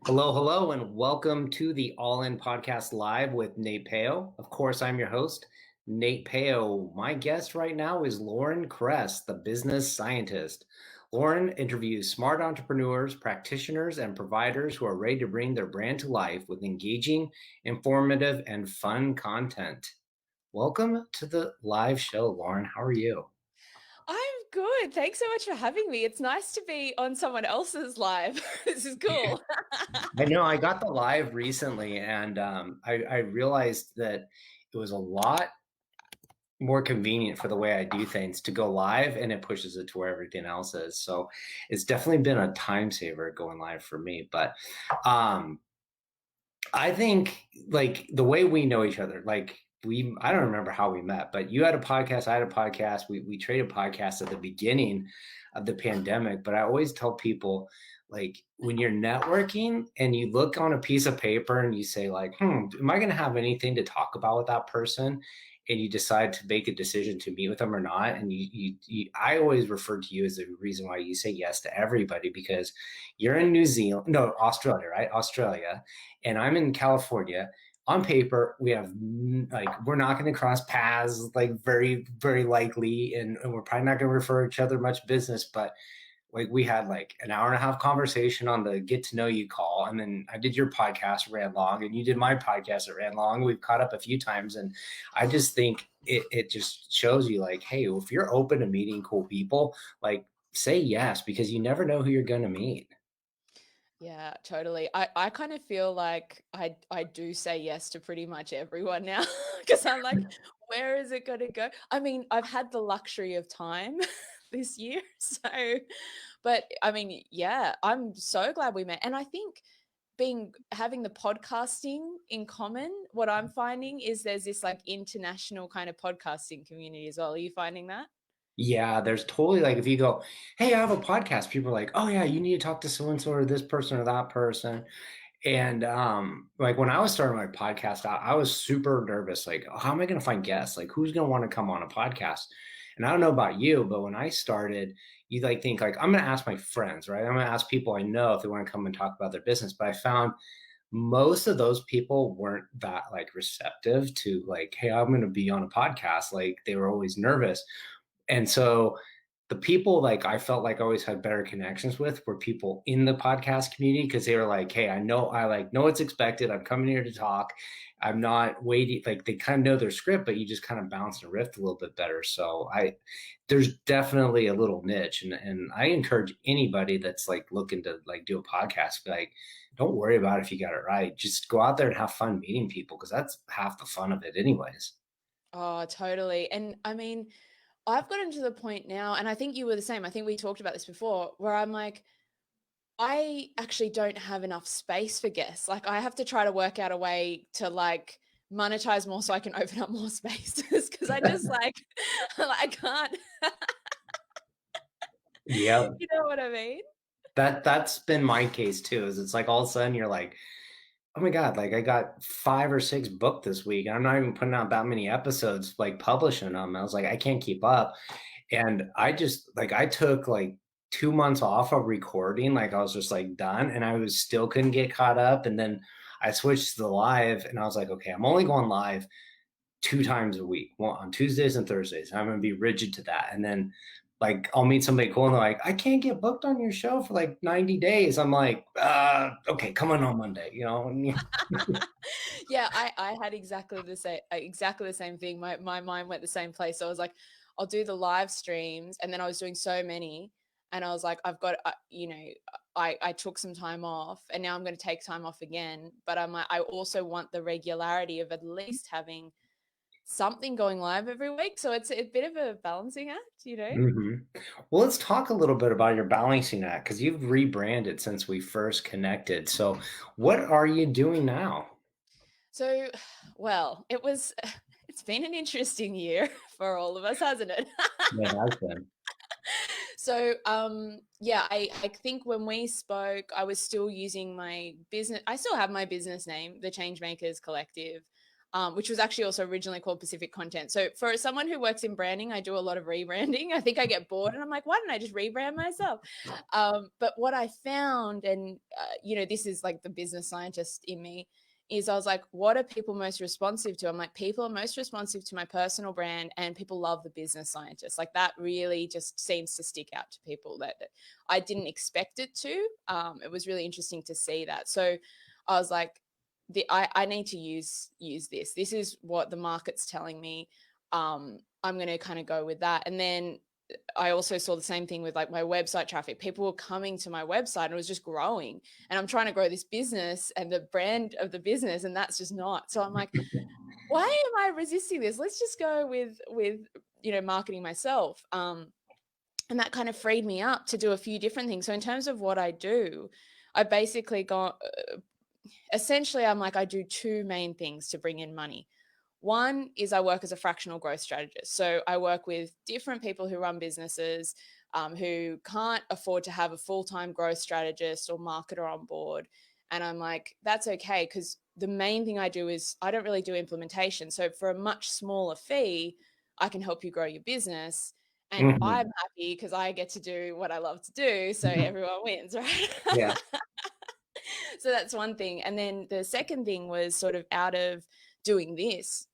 Hello, hello, and welcome to the All In Podcast Live with Nate Peo. Of course, I'm your host, Nate Peo. My guest right now is Lauren Kress, the business scientist. Lauren interviews smart entrepreneurs, practitioners, and providers who are ready to bring their brand to life with engaging, informative, and fun content. Welcome to the live show, Lauren. How are you? I'm good. Thanks so much for having me. It's nice to be on someone else's live. This is cool. I know I got the live recently, and I realized that it was a lot more convenient for the way I do things to go live, and it pushes it to where everything else is. So it's definitely been a time saver going live for me. But um, I think like the way we know each other, like I don't remember how we met, but you had a podcast, I had a podcast. We traded podcasts at the beginning of the pandemic. But I always tell people, like, when you're networking and you look on a piece of paper and you say, like, am I going to have anything to talk about with that person? And you decide to make a decision to meet with them or not. And I always refer to you as the reason why you say yes to everybody, because you're in New Zealand, no, Australia, right? Australia, and I'm in California. On paper, we have like we're not going to cross paths, like very, very likely, and we're probably not going to refer each other much business. But like we had like an hour and a half conversation on the get to know you call, and then I did your podcast, ran long, and you did my podcast, it ran long. We've caught up a few times, and I just think it just shows you like, hey, if you're open to meeting cool people, like say yes, because you never know who you're going to meet. Yeah, totally. I kind of feel like I do say yes to pretty much everyone now because I'm like, where is it going to go? I mean, I've had the luxury of time this year. So, but I mean, yeah, I'm so glad we met. And I think having the podcasting in common, what I'm finding is there's this like international kind of podcasting community as well. Are you finding that? Yeah, there's totally like if you go, hey, I have a podcast, people are like, oh yeah, you need to talk to so and so or this person or that person. And like when I was starting my podcast out, I was super nervous. Like, how am I going to find guests? Like, who's going to want to come on a podcast? And I don't know about you, but when I started, you like think like I'm going to ask my friends, right? I'm going to ask people I know if they want to come and talk about their business. But I found most of those people weren't that like receptive to like, hey, I'm going to be on a podcast. Like they were always nervous. And so the people like I felt like I always had better connections with were people in the podcast community, because they were like, hey, I like know what's expected. I'm coming here to talk. I'm not waiting. Like they kind of know their script, but you just kind of bounce and riff a little bit better. So there's definitely a little niche, and I encourage anybody that's like looking to like do a podcast, like don't worry about if you got it right. Just go out there and have fun meeting people, because that's half the fun of it anyways. Oh, totally. And I mean, I've gotten to the point now, and I think you were the same. I think we talked about this before, where I'm like, I actually don't have enough space for guests. Like, I have to try to work out a way to like monetize more so I can open up more spaces because I just like, I can't. Yeah, You know what I mean? that's been my case too. Is it's like all of a sudden you're like, oh my God, like I got 5 or 6 booked this week. I'm not even putting out that many episodes, like publishing them. I was like, I can't keep up. And I just like I took like 2 months off of recording. Like I was just like done, and I was still couldn't get caught up. And then I switched to the live, and I was like, okay, I'm only going live 2 times a week, one on Tuesdays and Thursdays. I'm gonna be rigid to that. And then like I'll meet somebody cool and they're like, I can't get booked on your show for like 90 days. I'm like, okay, come on Monday, you know? Yeah, I had exactly the same thing. My mind went the same place. So I was like, I'll do the live streams, and then I was doing so many, and I was like, I've got, I took some time off, and now I'm going to take time off again. But I'm like, I also want the regularity of at least having something going live every week. So it's a bit of a balancing act. Hmm. Well, let's talk a little bit about your balancing act, because you've rebranded since we first connected. So what are you doing now? So, well, it's been an interesting year for all of us, hasn't it? Yeah, it has been. So, yeah, I think when we spoke, I was still using my business. I still have my business name, the Changemakers Collective. which was actually also originally called Pacific Content. So for someone who works in branding, I do a lot of rebranding. I think I get bored and I'm like, why don't I just rebrand myself? But what I found, and this is like the business scientist in me, is I was like, what are people most responsive to? I'm like, people are most responsive to my personal brand, and people love the business scientist. Like that really just seems to stick out to people that I didn't expect it to. It was really interesting to see that. So I was like, I need to use this. This is what the market's telling me. I'm going to kind of go with that. And then I also saw the same thing with like my website traffic. People were coming to my website and it was just growing. And I'm trying to grow this business and the brand of the business, and that's just not. So I'm like, why am I resisting this? Let's just go with marketing myself. And that kind of freed me up to do a few different things. So in terms of what I do, I basically got essentially I'm like, I do two main things to bring in money. One is I work as a fractional growth strategist. So I work with different people who run businesses, who can't afford to have a full-time growth strategist or marketer on board. And I'm like, that's okay, because the main thing I do is I don't really do implementation. So for a much smaller fee, I can help you grow your business. And I'm Mhm. happy because I get to do what I love to do. So everyone wins, right? Yeah. So that's one thing. And then the second thing was sort of out of doing this,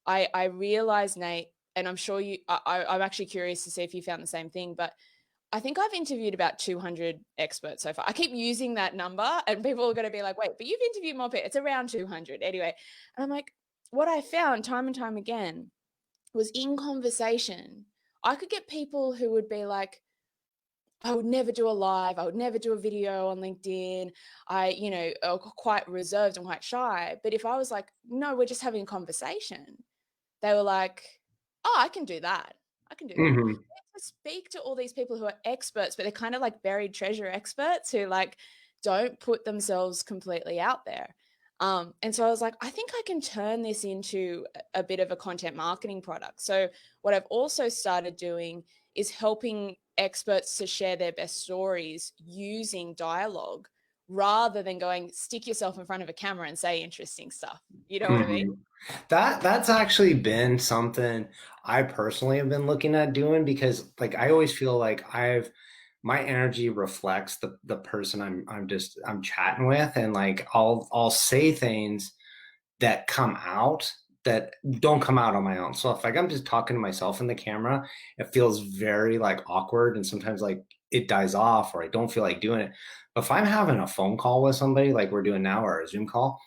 I realized, Nate, and I'm sure I'm actually curious to see if you found the same thing, but I think I've interviewed about 200 experts so far. I keep using that number and people are going to be like, wait, but you've interviewed more people. It's around 200 anyway. And I'm like, what I found time and time again was in conversation, I could get people who would be like, I would never do a live. I would never do a video on LinkedIn. Are quite reserved and quite shy. But if I was like, no, we're just having a conversation, they were like, oh, I can do that. I can do that. Mhm. To speak to all these people who are experts, but they're kind of like buried treasure experts who like don't put themselves completely out there. And so I was like, I think I can turn this into a bit of a content marketing product. So what I've also started doing is helping experts to share their best stories using dialogue rather than going stick yourself in front of a camera and say interesting stuff. You know what I mean? Mhm. That's actually been something I personally have been looking at doing because like I always feel like my energy reflects the person I'm chatting with, and like I'll say things that come out that don't come out on my own. So if like I'm just talking to myself in the camera, it feels very like awkward and sometimes like it dies off or I don't feel like doing it. But if I'm having a phone call with somebody like we're doing now or a Zoom call,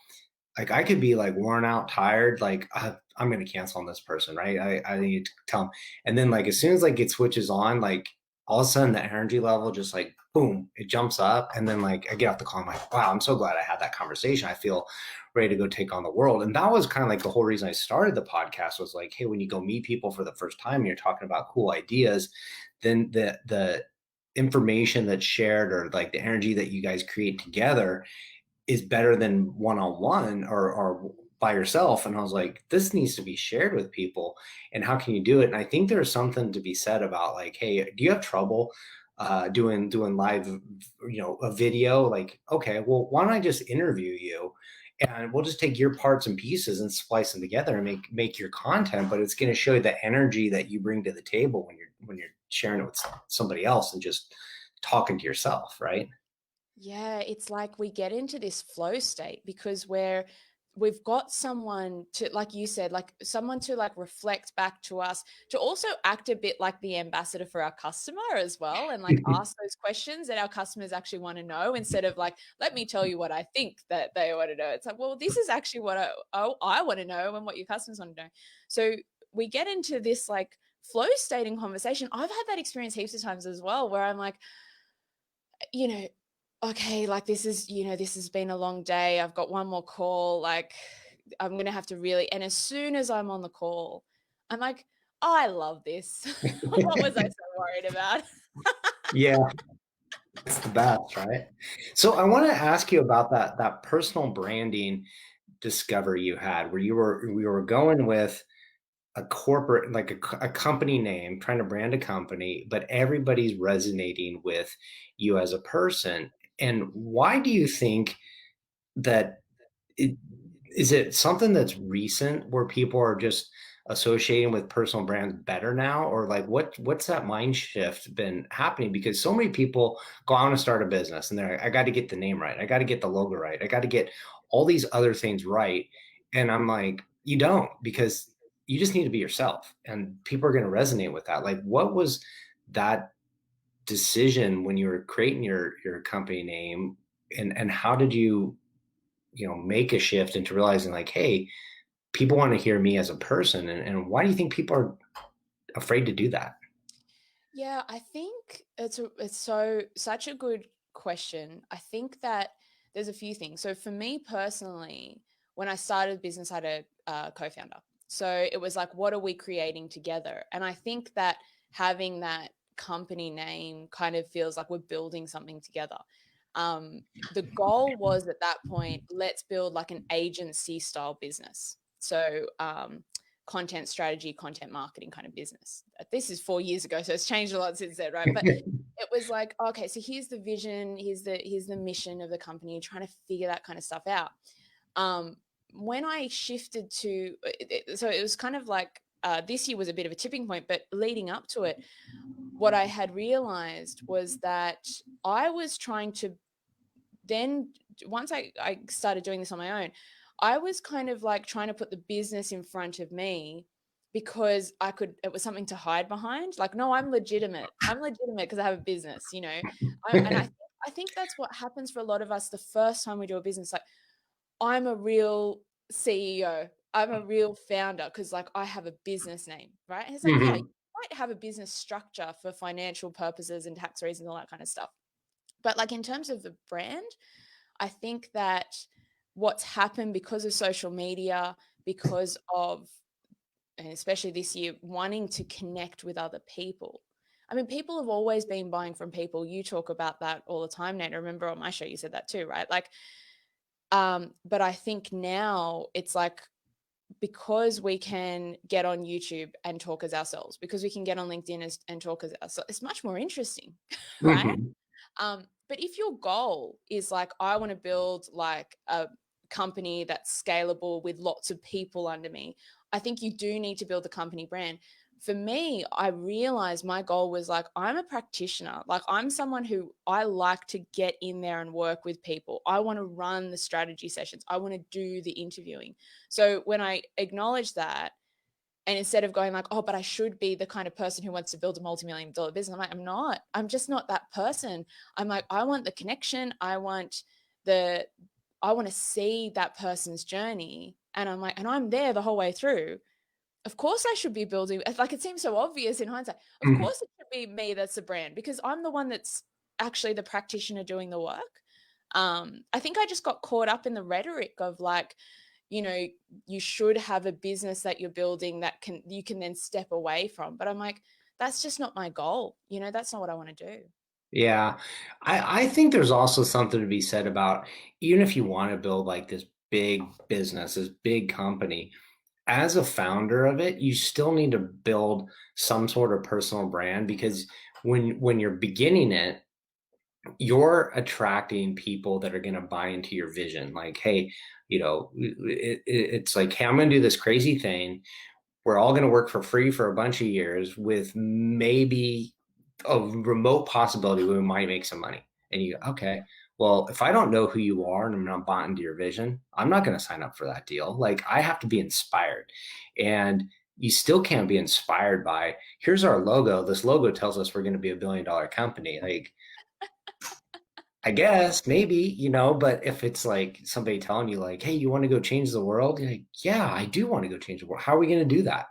like I could be like worn out, tired, like I'm gonna cancel on this person, right? I need to tell them. And then like as soon as like it switches on, like all of a sudden the energy level just like boom, it jumps up. And then like I get off the call, I'm like, wow, I'm so glad I had that conversation. I feel ready to go take on the world. And that was kind of like the whole reason I started the podcast was like, hey, when you go meet people for the first time and you're talking about cool ideas, then the information that's shared or like the energy that you guys create together is better than one-on-one or by yourself. And I was like, this needs to be shared with people. And how can you do it? And I think there's something to be said about like, hey, do you have trouble doing live, a video? Like, okay, well, why don't I just interview you? And we'll just take your parts and pieces and splice them together and make your content, but it's going to show you the energy that you bring to the table when you're sharing it with somebody else and just talking to yourself, right? Yeah, it's like we get into this flow state because we've got someone to, like you said, like someone to like reflect back to us, to also act a bit like the ambassador for our customer as well, and like ask those questions that our customers actually want to know instead of like, let me tell you what I think that they want to know. It's like, well, this is actually what I want to know and what your customers want to know. So we get into this like flow state in conversation. I've had that experience heaps of times as well, where I'm like, you know, okay, like this has been a long day. I've got one more call. Like, I'm going to have to really, and as soon as I'm on the call, I'm like, oh, I love this. What was I so worried about? Yeah, it's the best, right? So I want to ask you about that personal branding discovery you had where we were going with a corporate like a company name, trying to brand a company, but everybody's resonating with you as a person. And why do you think that it, Is it something that's recent where people are just associating with personal brands better now? Or like what's that mind shift been happening? Because so many people go on to start a business and they're like, I got to get the name right. I got to get the logo right. I got to get all these other things right. And I'm like, you don't, because you just need to be yourself. And people are going to resonate with that. Like, what was that decision when you were creating your company name? And how did you, make a shift into realizing like, hey, people want to hear me as a person, and why do you think people are afraid to do that? Yeah, I think it's such a good question. I think that there's a few things. So for me personally, when I started business, I had a co-founder. So it was like, what are we creating together? And I think that having that company name kind of feels like we're building something together. The goal was at that point, let's build like an agency style business. So content strategy, content marketing kind of business. This is 4 years ago, so it's changed a lot since then, right? But it was like, okay, so here's the vision, here's the mission of the company, trying to figure that kind of stuff out. When I shifted to, so it was kind of like this year was a bit of a tipping point, but leading up to it, what I had realized was that I was trying to then once I started doing this on my own, I was kind of like trying to put the business in front of me because it was something to hide behind. Like, no, I'm legitimate. I'm legitimate because I have a business, you know. I think that's what happens for a lot of us the first time we do a business. Like, I'm a real CEO. I'm a real founder because like I have a business name, right? And it's like, yeah, you Mhm. might have a business structure for financial purposes and tax reasons and all that kind of stuff. But like in terms of the brand, I think that what's happened because of social media, because of, and especially this year, wanting to connect with other people. I mean, people have always been buying from people. You talk about that all the time, Nate. I remember on my show you said that too, right? Like, but I think now it's like because we can get on YouTube and talk as ourselves, because we can get on LinkedIn and talk as ourselves, it's much more interesting, right? Mhm. But if your goal is like, I want to build like a company that's scalable with lots of people under me, I think you do need to build a company brand. For me, I realized my goal was like, I'm a practitioner. Like, I'm someone who I like to get in there and work with people. I want to run the strategy sessions, I want to do the interviewing. So when I acknowledge that, and instead of going like, oh, but I should be the kind of person who wants to build a multi-million dollar business, I'm like, I'm not. I'm just not that person. I'm like, I want the connection. The, I want to see that person's journey. And I'm like, and I'm there the whole way through. Of course I should be building, like it seems so obvious in hindsight. Of Mhm. course it should be me that's the brand because I'm the one that's actually the practitioner doing the work. I think I just got caught up in the rhetoric of like, you know, you should have a business that you're building that you can then step away from. But I'm like, that's just not my goal. You know, that's not what I want to do. Yeah. I think there's also something to be said about, even if you want to build like this big business, this big company, as a founder of it, you still need to build some sort of personal brand, because when you're beginning it, you're attracting people that are going to buy into your vision. Like, hey, it's like, hey, I'm going to do this crazy thing. We're all going to work for free for a bunch of years with maybe a remote possibility we might make some money. And you go, okay, well, if I don't know who you are and I'm not bought into your vision, I'm not going to sign up for that deal. Like, I have to be inspired. And you still can't be inspired by, here's our logo. This logo tells us we're going to be $1 billion company. Like, I guess maybe, but if it's like somebody telling you like, hey, you want to go change the world? You're like, yeah, I do want to go change the world. How are we going to do that?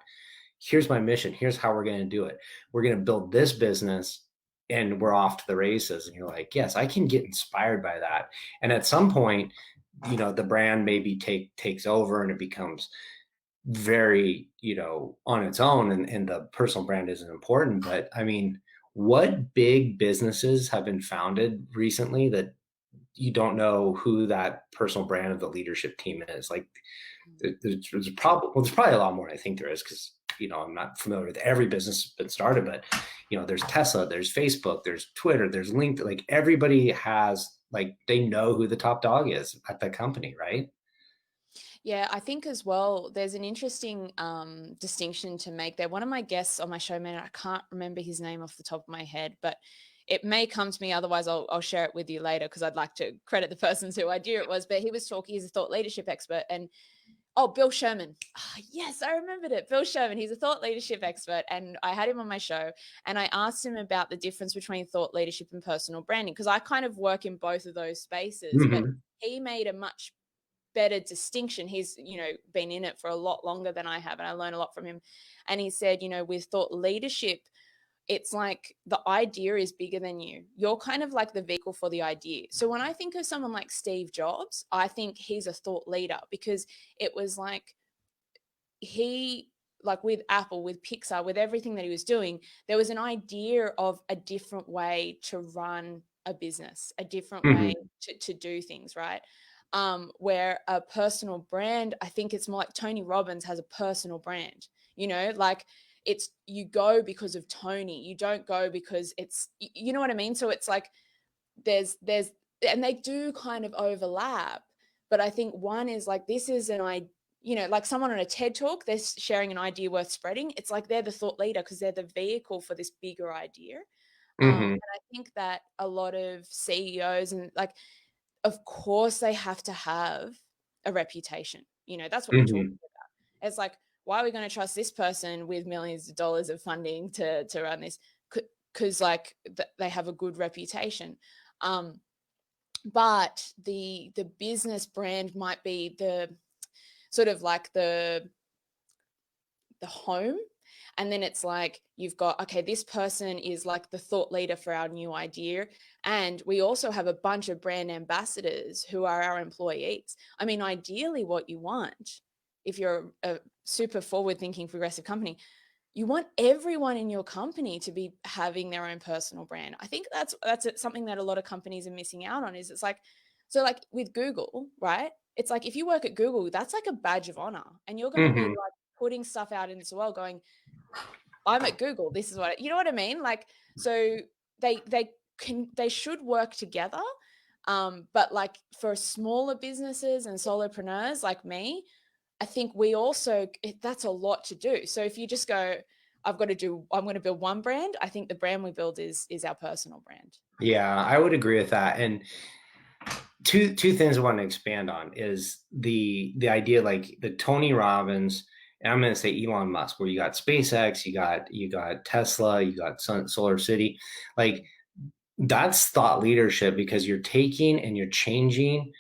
Here's my mission. Here's how we're going to do it. We're going to build this business and we're off to the races. And you're like, yes, I can get inspired by that. And at some point, the brand maybe takes over and it becomes very, on its own, and the personal brand isn't important. But I mean, what big businesses have been founded recently that you don't know who that personal brand of the leadership team is? Like, there's probably a lot more I think there is, because I'm not familiar with every business that's been started, but there's Tesla, there's Facebook, there's Twitter, there's LinkedIn. Like, everybody has, like, they know who the top dog is at that company, right? Yeah, I think as well, there's an interesting distinction to make there. One of my guests on my show, man, I can't remember his name off the top of my head, but it may come to me. Otherwise, I'll share it with you later because I'd like to credit the person's who idea it was. But he was talking, he's a thought leadership expert. And oh, Bill Sherman. Ah, yes, I remembered it. Bill Sherman. He's a thought leadership expert. And I had him on my show and I asked him about the difference between thought leadership and personal branding because I kind of work in both of those spaces. But Hmm. he made a much better distinction. He's, been in it for a lot longer than I have, and I learned a lot from him. And he said, with thought leadership, it's like the idea is bigger than you. You're kind of like the vehicle for the idea. So when I think of someone like Steve Jobs, I think he's a thought leader because it was like he, like with Apple, with Pixar, with everything that he was doing, there was an idea of a different way to run a business, a different way Hmm. to do things, right? Where a personal brand, I think it's more like Tony Robbins has a personal brand, like it's you go because of Tony, you don't go because it's, you know what I mean? So it's like there's and they do kind of overlap, but I think one is like this is an idea, like someone on a TED talk, they're sharing an idea worth spreading. It's like they're the thought leader because they're the vehicle for this bigger idea. Hmm. And I think that a lot of CEOs and like, of course, they have to have a reputation. That's what we're talking Hmm. about. It's like, why are we going to trust this person with millions of dollars of funding to run this? Because like they have a good reputation. Um, but the business brand might be the sort of like the home, and then it's like you've got, okay, this person is like the thought leader for our new idea, and we also have a bunch of brand ambassadors who are our employees. I mean, ideally what you want, if you're a super forward thinking progressive company, you want everyone in your company to be having their own personal brand. I think that's something that a lot of companies are missing out on. Is it's like, so like with Google, right? It's like if you work at Google, that's like a badge of honor, and you're going to be Hmm. like putting stuff out into the world, going, "I'm at Google. This is what," you know what I mean? Like, so they should work together. But like for smaller businesses and solopreneurs like me, I think we also, that's a lot to do. So if you just go, I'm going to build one brand, I think the brand we build is our personal brand. Yeah, I would agree with that. And two things I want to expand on is the idea like the Tony Robbins, and I'm going to say Elon Musk, where you got SpaceX, you got Tesla, you got Solar City, like that's thought leadership because you're taking and you're changing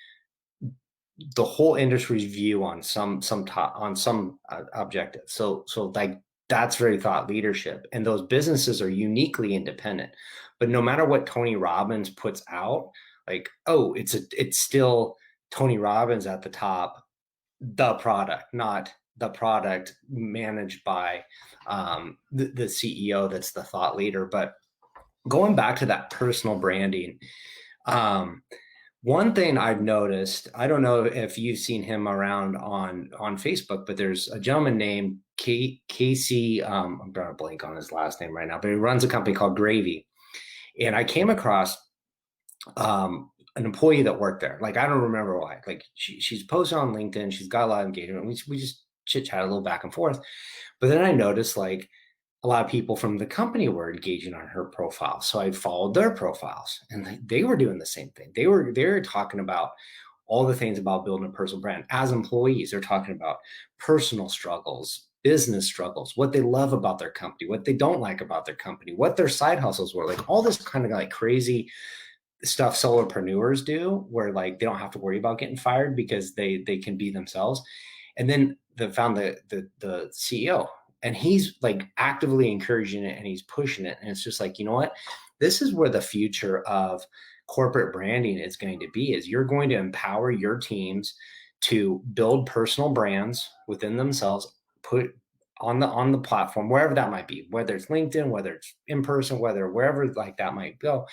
the whole industry's view on some top on some objective. So like that's very thought leadership, and those businesses are uniquely independent. But no matter what Tony Robbins puts out, like oh, it's still Tony Robbins at the top, the product, not the product managed by the CEO that's the thought leader. But going back to that personal branding, um, one thing I've noticed, I don't know if you've seen him around on Facebook, but there's a gentleman named Casey. I'm drawing a blank on his last name right now, but he runs a company called Gravy. And I came across an employee that worked there. Like I don't remember why. Like she's posted on LinkedIn. She's got a lot of engagement. We just chit chat a little back and forth. But then I noticed like a lot of people from the company were engaging on her profile. So I followed their profiles and they were doing the same thing. They were talking about all the things about building a personal brand. As employees, they're talking about personal struggles, business struggles, what they love about their company, what they don't like about their company, what their side hustles were, like all this kind of like crazy stuff solopreneurs do where like they don't have to worry about getting fired because they can be themselves. And then found the CEO, and he's like actively encouraging it and he's pushing it, and it's just like, you know what, this is where the future of corporate branding is going to be, is you're going to empower your teams to build personal brands within themselves, put on the platform wherever that might be, whether it's LinkedIn, whether it's in person, whether wherever like that might go.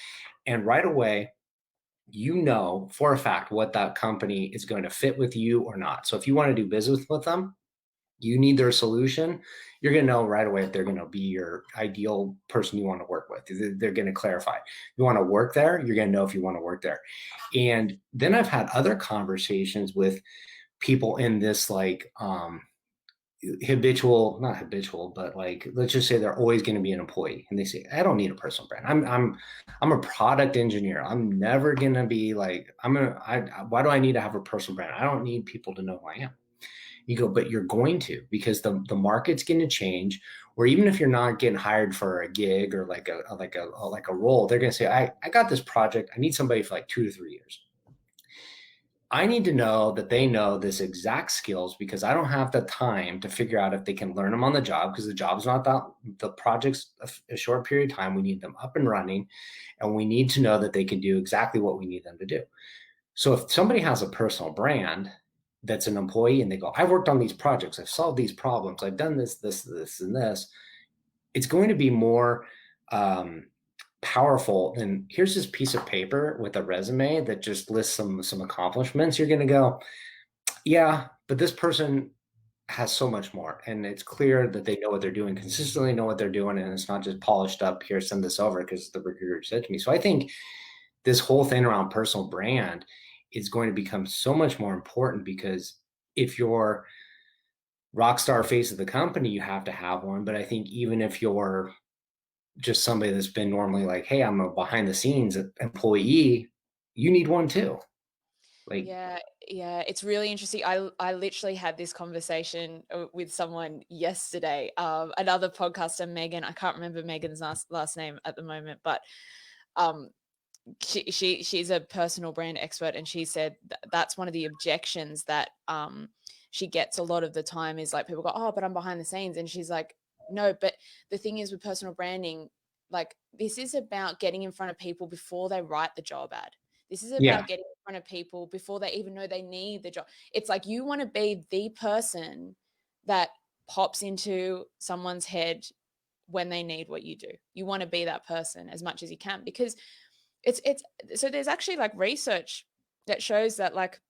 And right away, you know for a fact what that company is going to fit with you or not. So if you want to do business with them, you need their solution, you're going to know right away if they're going to be your ideal person you want to work with. They're going to clarify. You want to work there, you're going to know if you want to work there. And then I've had other conversations with people in this like habitual, not habitual, but like let's just say they're always going to be an employee, and they say, I don't need a personal brand. I'm a product engineer. I'm never going to be like why do I need to have a personal brand? I don't need people to know who I am. You go, but you're going to, because the market's going to change. Or even if you're not getting hired for a gig or like a role, they're going to say, I got this project. I need somebody for like 2 to 3 years. I need to know that they know this exact skills, because I don't have the time to figure out if they can learn them on the job, because the job's not that, the project's a short period of time. We need them up and running, and we need to know that they can do exactly what we need them to do. So if somebody has a personal brand that's an employee and they go, I've worked on these projects, I've solved these problems, I've done this, and this, it's going to be more um, powerful than here's this piece of paper with a resume that just lists some accomplishments. You're going to go, yeah, but this person has so much more, and it's clear that they know what they're doing, consistently know what they're doing, and it's not just polished up here, send this over because the recruiter said to me. So I think this whole thing around personal brand is going to become so much more important, because if you're rock star face of the company, you have to have one. But I think even if you're just somebody that's been normally like, hey, I'm a behind the scenes employee, you need one too. Like, Yeah, yeah, it's really interesting. I literally had this conversation with someone yesterday. Another podcaster, Megan. I can't remember Megan's last name at the moment, but um, she's a personal brand expert, and she said that's one of the objections that she gets a lot of the time is like people go, oh, but I'm behind the scenes, and she's like, no, but the thing is with personal branding, like this is about getting in front of people before they write the job ad. This is yeah. about getting in front of people before they even know they need the job. It's like you want to be the person that pops into someone's head when they need what you do. You want to be that person as much as you can, because it's so there's actually like research that shows that like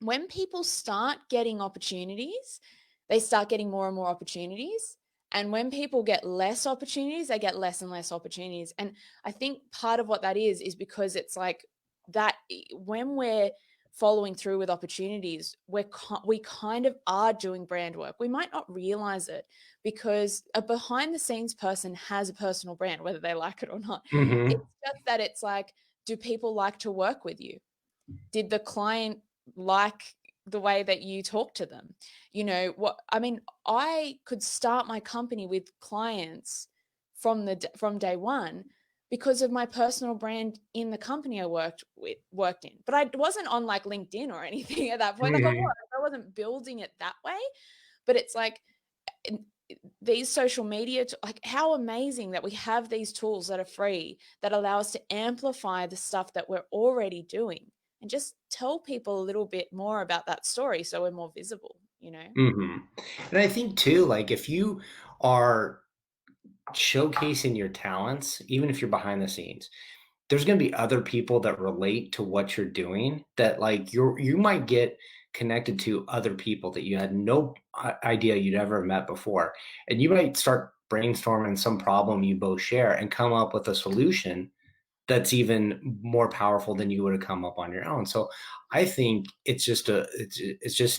when people start getting opportunities, they start getting more and more opportunities. And when people get less opportunities, they get less and less opportunities. And I think part of what that is because it's like that when we're following through with opportunities, we kind of are doing brand work. We might not realize it because a behind the scenes person has a personal brand, whether they like it or not. Mm-hmm. It's just that it's like, do people like to work with you? Did the client like the way that you talk to them? You know what I mean? I could start my company with clients from day one because of my personal brand in the company I worked in. But I wasn't on like LinkedIn or anything at that point. Like Mm-hmm. I wasn't building it that way. But it's like these social media, like how amazing that we have these tools that are free that allow us to amplify the stuff that we're already doing and just tell people a little bit more about that story so we're more visible, you know? Mm-hmm. And I think too, like if you are showcasing your talents, even if you're behind the scenes, there's going to be other people that relate to what you're doing, that like you might get connected to other people that you had no idea you'd ever met before, and you might start brainstorming some problem you both share and come up with a solution that's even more powerful than you would have come up on your own. So I think it's just an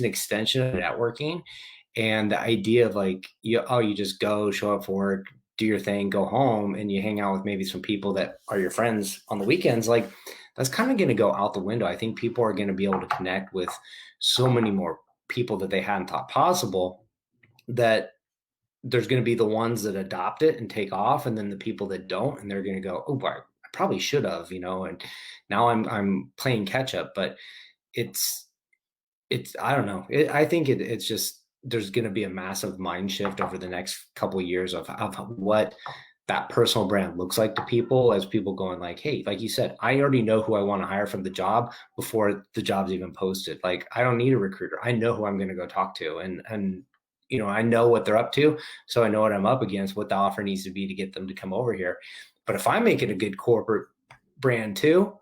extension of networking, and the idea of like you just go show up for work, do your thing, go home, and you hang out with maybe some people that are your friends on the weekends. Like that's kind of going to go out the window. I think people are going to be able to connect with so many more people that they hadn't thought possible, that there's going to be the ones that adopt it and take off, and then the people that don't, and they're going to go, oh, I probably should have, and now I'm playing catch up. But it's I don't know. I think it's just there's going to be a massive mind shift over the next couple of years of what that personal brand looks like to people, as people going like, hey, like you said, I already know who I want to hire from the job before the job's even posted. Like I don't need a recruiter. I know who I'm going to go talk to, and I know what they're up to, so I know what I'm up against, what the offer needs to be to get them to come over here. But if I make it a good corporate brand too,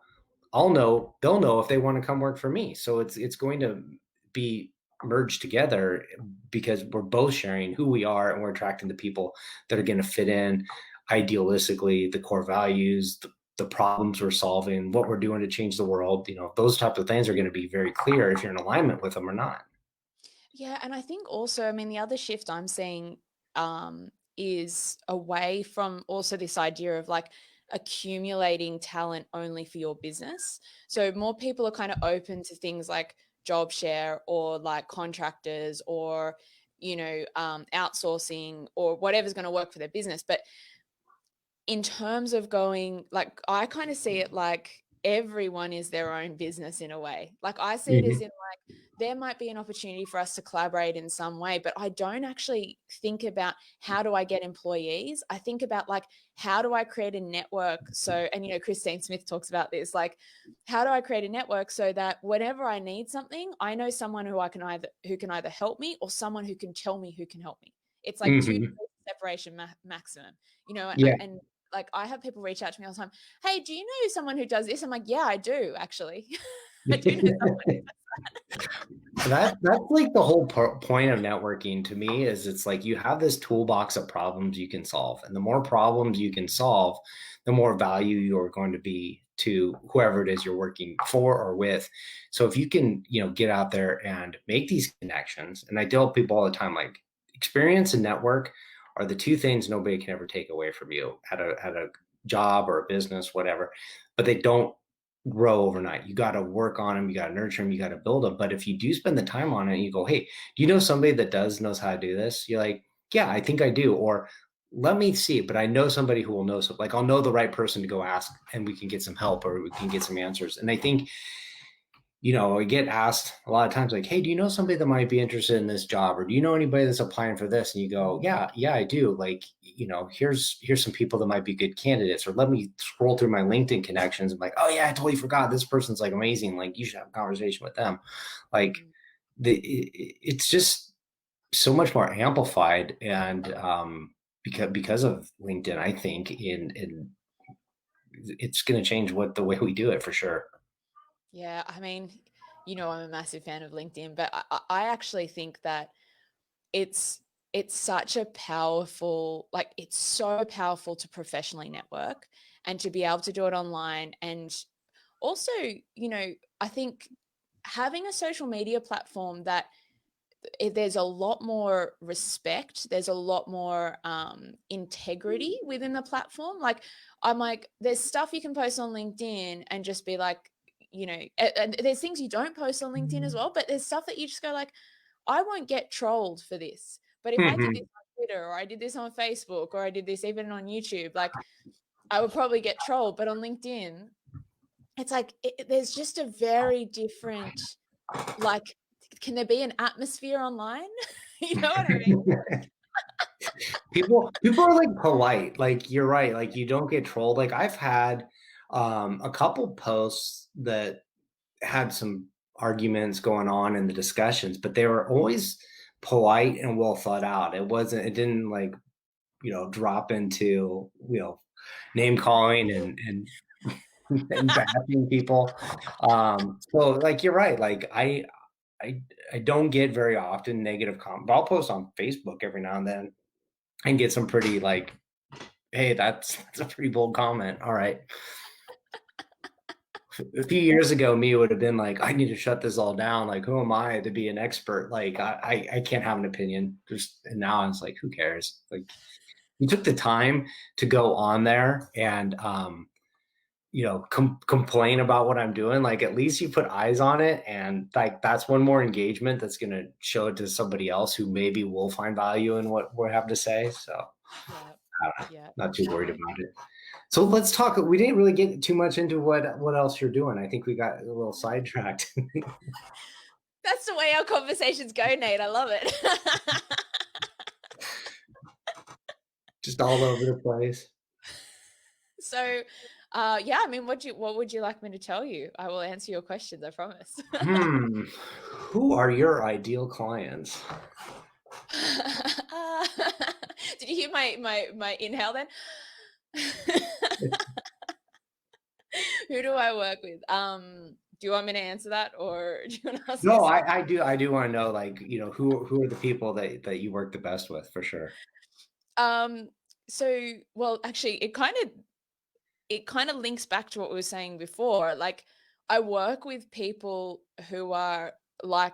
they'll know if they want to come work for me. So it's going to be merged together, because we're both sharing who we are, and we're attracting the people that are going to fit in idealistically, the core values, the problems we're solving, what we're doing to change the world. Those types of things are going to be very clear if you're in alignment with them or not. Yeah, and I think also, I mean, the other shift I'm seeing is away from also this idea of like accumulating talent only for your business. So more people are kind of open to things like job share or like contractors or outsourcing or whatever's going to work for their business. But in terms of going, like, I kind of see it like everyone is their own business in a way. Like I see it as Mhm. in like there might be an opportunity for us to collaborate in some way, but I don't actually think about how do I get employees. I think about like how do I create a network. So, and Christine Smith talks about this, like how do I create a network so that whenever I need something, I know someone who can either help me or someone who can tell me who can help me. It's like two Mhm. degrees of separation maximum, Yeah. and like I have people reach out to me all the time. Hey, do you know someone who does this? I'm like, yeah, I do actually. I do know someone who does That's like the whole point of networking to me is it's like you have this toolbox of problems you can solve, and the more problems you can solve, the more value you're going to be to whoever it is you're working for or with. So if you can, get out there and make these connections, and I tell people all the time, like experience and network are the two things nobody can ever take away from you at a job or a business, whatever, but they don't grow overnight. You got to work on them, you got to nurture them, you got to build them. But if you do spend the time on it and you go, hey, do you know somebody that knows how to do this? You're like, yeah, I think I do. Or let me see, but I know somebody who will know. So like, I'll know the right person to go ask and we can get some help or we can get some answers. And I think, I get asked a lot of times, like, hey, do you know somebody that might be interested in this job? Or do you know anybody that's applying for this? And you go, yeah, I do. Like, here's some people that might be good candidates. Or let me scroll through my LinkedIn connections. I'm like, oh yeah, I totally forgot. This person's like amazing. Like, you should have a conversation with them. Like, Mm. it's just so much more amplified, and because of LinkedIn, I think in it's going to change what the way we do it for sure. Yeah, I mean, I'm a massive fan of LinkedIn, but I actually think that it's it's such a powerful, like it's so powerful to professionally network and to be able to do it online. And also, I think having a social media platform that there's a lot more respect, there's a lot more integrity within the platform. Like I'm like, there's stuff you can post on LinkedIn and just be like, and there's things you don't post on LinkedIn as well, but there's stuff that you just go like, I won't get trolled for this, but if I did this Mhm. on Twitter or I did this on Facebook or I did this even on YouTube, like I would probably get trolled. But on LinkedIn, it's like there's just a very different, like, can there be an atmosphere online? You know what I mean? People are like polite. Like you're right. Like you don't get trolled. Like I've had a couple posts that had some arguments going on in the discussions, but they were always polite and well thought out. It didn't like, drop into, name calling and bashing people. So like you're right. Like I I don't get very often negative comments, but I'll post on Facebook every now and then and get some pretty like, hey, that's a pretty bold comment. All right. A few years ago, me would have been like, I need to shut this all down. Like, who am I to be an expert? Like, I can't have an opinion. And now it's like, who cares? Like, you took the time to go on there and, complain about what I'm doing. Like, at least you put eyes on it. And like, that's one more engagement that's going to show it to somebody else who maybe will find value in what we have to say. So, Yeah, I don't know, yeah, not too worried definitely. about it. So let's talk. We didn't really get too much into what else you're doing. I think we got a little sidetracked, That's the way our conversations go, Nate. I love it. just all over the place. So, yeah, I mean, what would you like me to tell you? I will answer your questions, I promise. Hmm. Who are your ideal clients? Uh, did you hear my inhale then? Who do I work with? Do you want me to answer that, or do you want to ask me No, something? I do want to know, like, who are the people that you work the best with for sure. Um, so well, actually, it kind of links back to what we were saying before. Like, I work with people who are like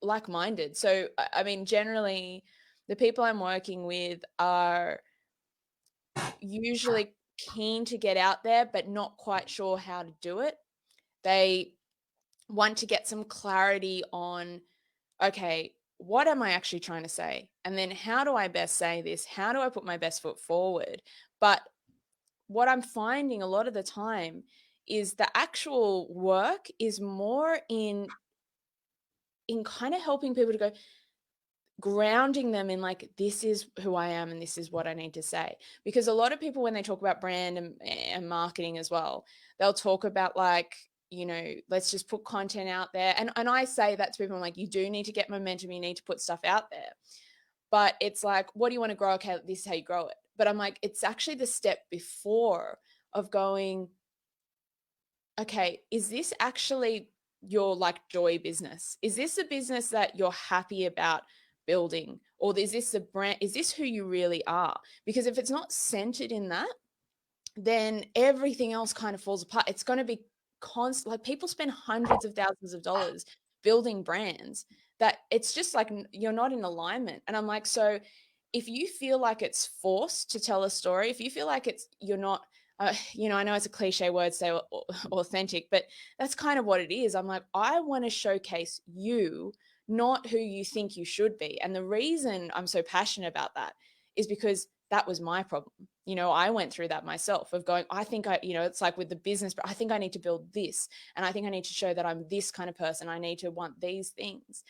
like-minded. So, I mean, generally, the people I'm working with are usually keen to get out there, but not quite sure how to do it. They want to get some clarity on, okay, what am I actually trying to say? And then how do I best say this? How do I put my best foot forward? But what I'm finding a lot of the time is the actual work is more in kind of helping people to go, grounding them in like, this is who I am and this is what I need to say. Because a lot of people, when they talk about brand and marketing as well, they'll talk about like, let's just put content out there. And I say that to people, I'm like, you do need to get momentum, you need to put stuff out there. But it's like, what do you want to grow? Okay, this is how you grow it. But I'm like, it's actually the step before of going, okay, is this actually your like joy business? Is this a business that you're happy about building? Or is this a brand? Is this who you really are? Because if it's not centered in that, then everything else kind of falls apart. It's going to be constant. Like people spend hundreds of thousands of dollars building brands that it's just like you're not in alignment. And I'm like, so if you feel like it's forced to tell a story, if you feel like you're not, I know it's a cliche word, say authentic, but that's kind of what it is. I'm like, I want to showcase you, not who you think you should be. And the reason I'm so passionate about that is because that was my problem. I went through that myself of going, I think it's like with the business, but I think I need to build this. And I think I need to show that I'm this kind of person. I need to want these things.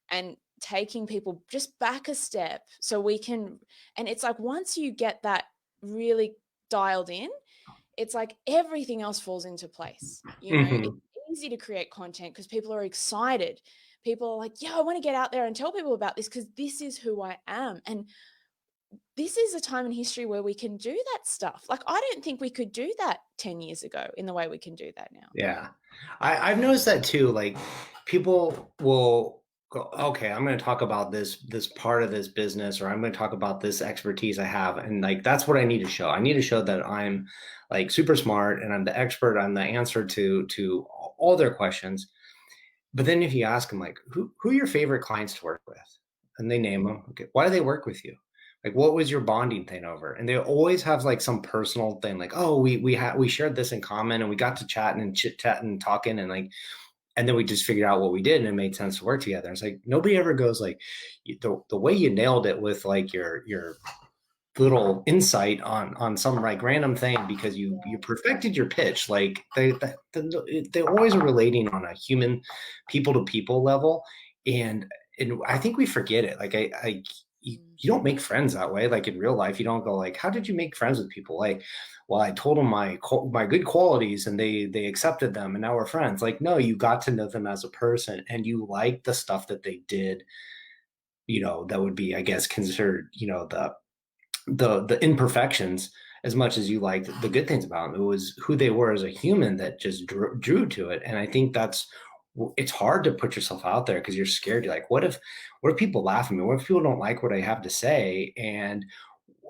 And taking people just back a step so we can, and it's like once you get that really dialed in, it's like everything else falls into place. It's Mhm. easy to create content because people are excited. People are like, yeah, I want to get out there and tell people about this because this is who I am. And this is a time in history where we can do that stuff. Like, I don't think we could do that 10 years ago in the way we can do that now. Yeah. I've noticed that too. Like people will go, okay, I'm going to talk about this part of this business, or I'm going to talk about this expertise I have. And like that's what I need to show. I need to show that I'm like super smart and I'm the expert, I'm the answer to all their questions. But then if you ask them like who are your favorite clients to work with? And they name them. Okay, why do they work with you? Like what was your bonding thing over? And they always have like some personal thing, like, oh, we shared this in common and we got to chatting and chit chatting and talking and like and then we just figured out what we did and it made sense to work together. It's like nobody ever goes like the way you nailed it with like your little insight on some like random thing because you perfected your pitch. Like they always are relating on a human people to people level, and I think we forget it. Like Mm. you don't make friends that way. Like in real life, you don't go like, how did you make friends with people? Like, well, I told them my good qualities and they accepted them and now we're friends. Like, no, you got to know them as a person and you like the stuff that they did. That would be, I guess, considered, the imperfections as much as you liked the good things about them. It was who they were as a human that just drew to it. And I think it's hard to put yourself out there because you're scared. You're like, what if people laugh at me? What if people don't like what I have to say? And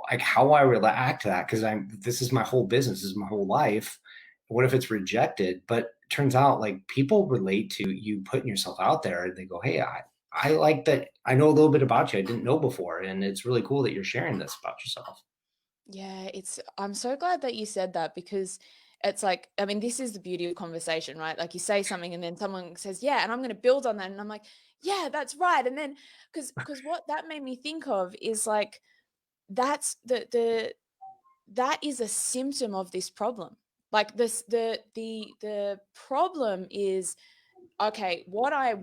like how I react to that? Because this is my whole business, this is my whole life. What if it's rejected? But it turns out like people relate to you putting yourself out there and they go, hey, I like that. I know a little bit about you I didn't know before. And it's really cool that you're sharing this about yourself. Yeah, I'm so glad that you said that because it's like, I mean, this is the beauty of conversation, right? Like you say something and then someone says, yeah, and I'm going to build on that. And I'm like, yeah, that's right. And then, because what that made me think of is like, that's that is a symptom of this problem. Like the problem is, okay, what I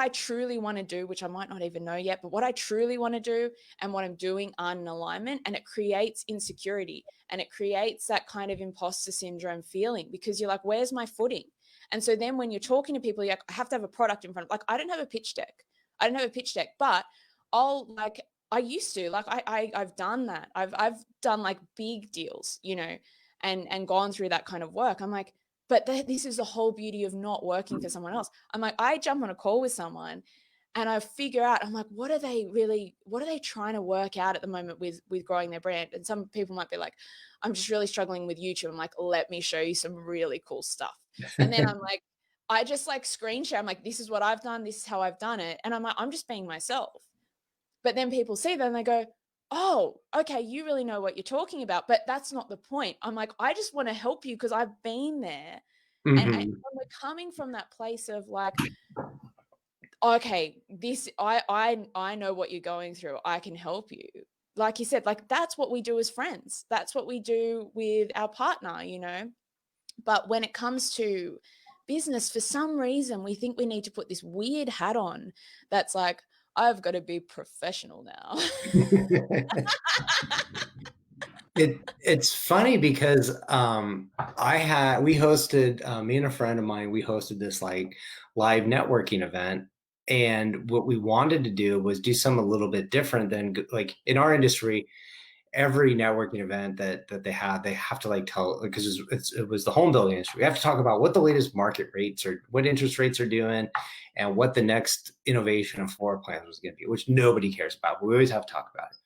truly want to do, which I might not even know yet, but what I truly want to do and what I'm doing aren't in alignment. And it creates insecurity and it creates that kind of imposter syndrome feeling because you're like, where's my footing? And so then when you're talking to people, you're like, I have to have a product in front of, like, I don't have a pitch deck. I don't have a pitch deck, but I used to, like, I've done that. I've done like big deals, and gone through that kind of work. I'm like, but this is the whole beauty of not working for someone else. I'm like, I jump on a call with someone and I figure out, I'm like, what are they trying to work out at the moment with growing their brand? And some people might be like, I'm just really struggling with YouTube. I'm like, let me show you some really cool stuff. And then I'm like, I just like screen share. I'm like, this is what I've done. This is how I've done it. And I'm like, I'm just being myself. But then people see that and they go, oh, okay, you really know what you're talking about. But that's not the point. I'm like, I just want to help you because I've been there. And Mhm. when we're coming from that place of like, okay, this I know what you're going through. I can help you. Like you said, like that's what we do as friends. That's what we do with our partner, you know. But when it comes to business, for some reason, we think we need to put this weird hat on that's like, I've got to be professional now. It's funny because we hosted me and a friend of mine, we hosted this like live networking event, and what we wanted to do was do something a little bit different than like in our industry. Every networking event that they have to like tell, because it was the home building industry. We have to talk about what the latest market rates or what interest rates are doing, and what the next innovation of floor plans was going to be, which nobody cares about, but we always have to talk about it.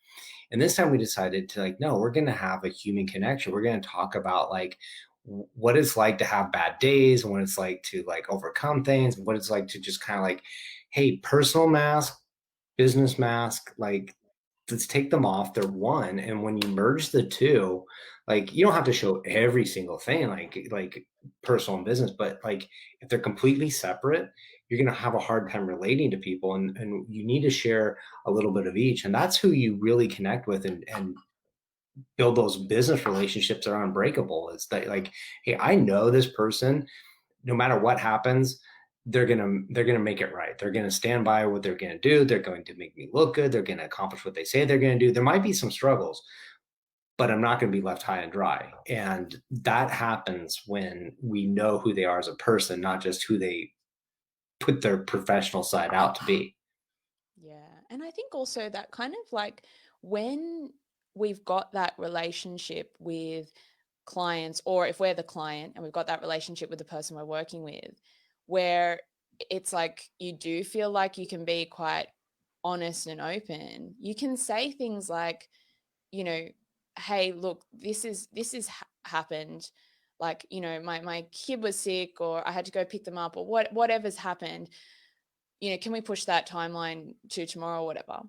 And this time we decided to like, no, we're going to have a human connection. We're going to talk about like what it's like to have bad days and what it's like to like overcome things and what it's like to just kind of like, hey, personal mask, business mask, like let's take them off. They're one. And when you merge the two, like you don't have to show every single thing like personal and business, but like if they're completely separate, you're going to have a hard time relating to people, and you need to share a little bit of each. And that's who you really connect with and build those business relationships that are unbreakable. Is that like, hey, I know this person, no matter what happens, they're gonna make it right. They're gonna stand by what they're gonna do. They're going to make me look good. They're gonna accomplish what they say they're gonna do. There might be some struggles, but I'm not gonna be left high and dry. And that happens when we know who they are as a person, not just who they put their professional side out to be. Yeah. And I think also that kind of like when we've got that relationship with clients, or if we're the client and we've got that relationship with the person we're working with, where it's like you do feel like you can be quite honest and open, you can say things like, you know, hey, look, this is happened. Like, you know, my kid was sick, or I had to go pick them up, or whatever's happened, you know, can we push that timeline to tomorrow or whatever?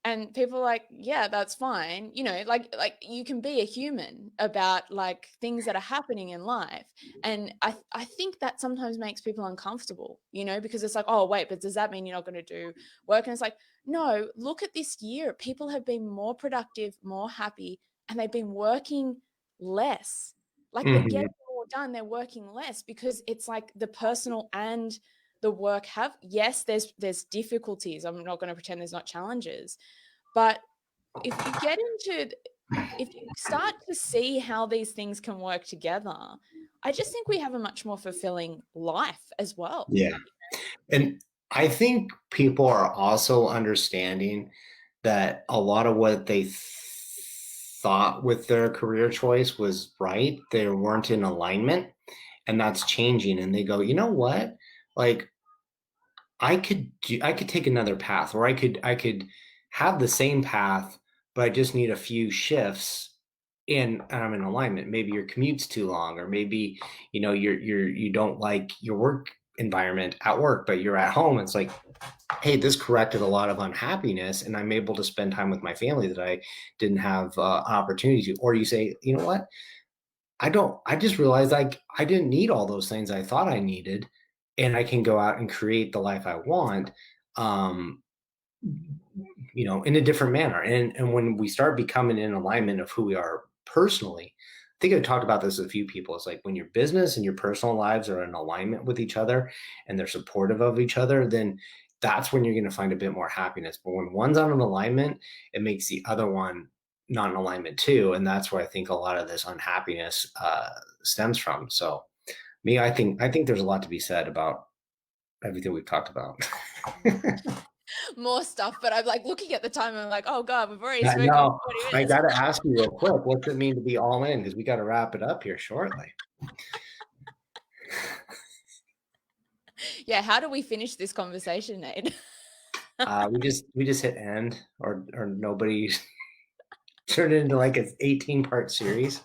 And people are like, yeah, that's fine. You know, like you can be a human about like things that are happening in life. And I think that sometimes makes people uncomfortable, you know, because it's like, oh wait, but does that mean you're not going to do work? And it's like, no, look at this year. People have been more productive, more happy, and they've been working less. Like they're getting Mhm. more done, they're working less because it's like the personal and the work have, yes, there's difficulties. I'm not going to pretend there's not challenges, but if you get into if you start to see how these things can work together, I just think we have a much more fulfilling life as well. Yeah. And I think people are also understanding that a lot of what they thought with their career choice was right. They weren't in alignment, and that's changing. And they go, you know what? Like I could take another path, or I could have the same path, but I just need a few shifts and I'm in alignment. Maybe your commute's too long, or maybe you don't like your work environment at work, but you're at home. It's like, hey, this corrected a lot of unhappiness, and I'm able to spend time with my family that I didn't have an opportunity to. Or you say, you know what? I just realized like I didn't need all those things I thought I needed, and I can go out and create the life I want. Um, in a different manner. And when we start becoming in alignment of who we are personally, I think I've talked about this with a few people. It's like when your business and your personal lives are in alignment with each other and they're supportive of each other, then that's when you're going to find a bit more happiness. But when one's on an alignment, it makes the other one not in alignment too. And that's where I think a lot of this unhappiness stems from. So me, I think there's a lot to be said about everything we've talked about. More stuff, but I'm like looking at the time and I'm like, oh God, we've already Yeah, spoken no, for 20 I minutes. gotta ask you real quick, what's it mean to be all in? Because we gotta wrap it up here shortly. Yeah, how do we finish this conversation, Nate? We just hit end, or nobody turned it into like an 18-part series.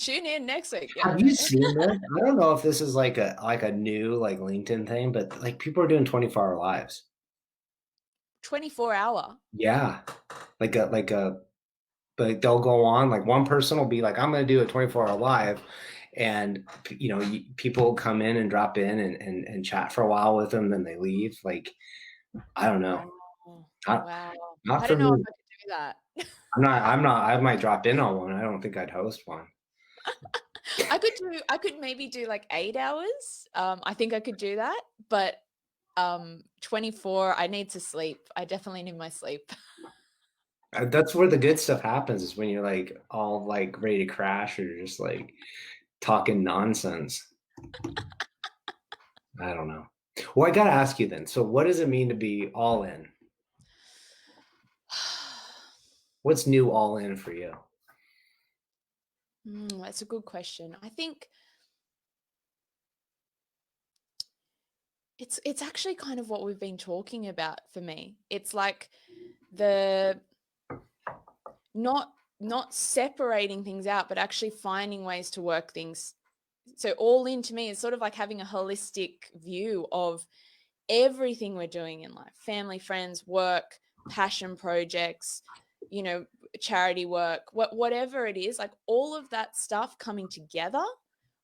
Tune in next week. Yeah, Have no. you seen this? I don't know if this is like a new like LinkedIn thing, but like people are doing 24-hour lives. 24-hour. Yeah. Like a but they'll go on, like one person will be like, I'm going to do a 24-hour live, and people come in and drop in and chat for a while with them, then they leave. Like, I don't know. Wow. Not Wow. not I for don't know if me. I could do that. I'm not I might drop in on one. I don't think I'd host one. I could maybe do like 8 hours. I think I could do that, but 24, I need to sleep. I definitely need my sleep. That's where the good stuff happens, is when you're like all like ready to crash, or you're just like talking nonsense. I don't know. Well, I got to ask you then. So what does it mean to be all in? What's new all in for you? That's a good question. I think it's actually kind of what we've been talking about for me. It's like the not not separating things out, but actually finding ways to work things. So all in to me is sort of like having a holistic view of everything we're doing in life: family, friends, work, passion projects, you know, charity work, whatever it is, like all of that stuff coming together,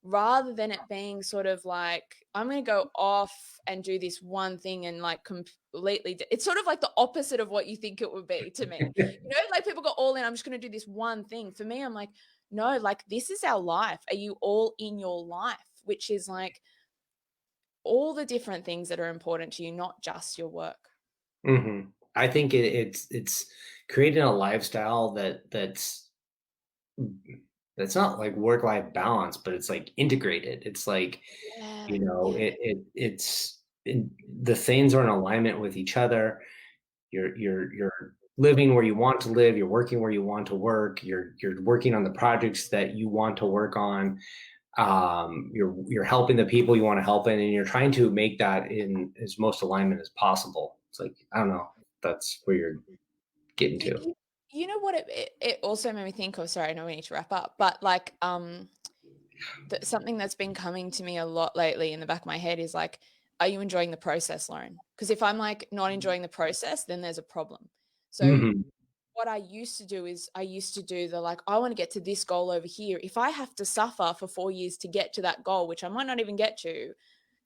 rather than it being sort of like, I'm going to go off and do this one thing and like completely, it's sort of like the opposite of what you think it would be to me. Like people go all in, I'm just going to do this one thing. For me, I'm like, no, like this is our life. Are you all in your life? Which is like, all the different things that are important to you, not just your work. I think it's creating a lifestyle that's not like work-life balance, but it's like integrated. It's like, Yeah, yeah. the things are in alignment with each other. You're living where you want to live, you're working where you want to work, you're working on the projects that you want to work on. You're helping the people you want to help in, and you're trying to make that in as most alignment as possible. It's like, I don't know, that's where you're getting You, to. you, you know what it also made me think of, sorry, I know we need to wrap up, but like something that's been coming to me a lot lately in the back of my head is like, are you enjoying the process, Lauren? Because if I'm like not enjoying the process, then there's a problem. So Hmm. what I used to do is I used to do the like, I want to get to this goal over here. If I have to suffer for 4 years to get to that goal, which I might not even get to,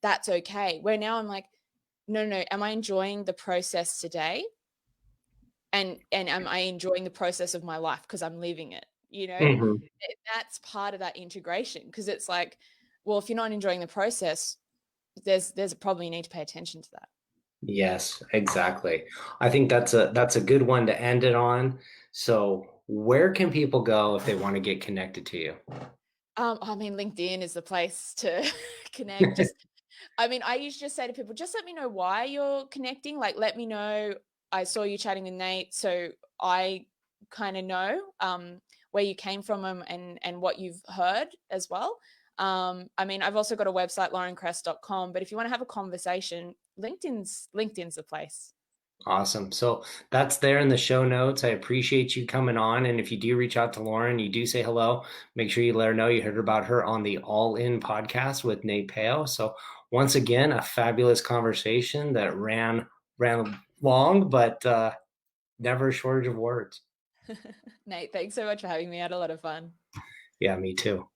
that's okay. Where now I'm like, no, no, am I enjoying the process today? And am I enjoying the process of my life because I'm living it? Hmm. That's part of that integration, because it's like, well, if you're not enjoying the process, there's a problem. You need to pay attention to that. Yes, exactly. I think that's a good one to end it on. So where can people go if they want to get connected to you? I mean, LinkedIn is the place to connect. Just, I mean, I used to just say to people, just let me know why you're connecting. Like, let me know. I saw you chatting with Nate, so I kind of know where you came from, and what you've heard as well. I mean, I've also got a website, laurenkress.com, but if you want to have a conversation, LinkedIn's the place. Awesome. So that's there in the show notes. I appreciate you coming on. And if you do reach out to Lauren, you do say hello, make sure you let her know you heard about her on the All In podcast with Nate Peo. So once again, a fabulous conversation that ran long, but never a shortage of words. Nate, thanks so much for having me. I had a lot of fun. Yeah, me too.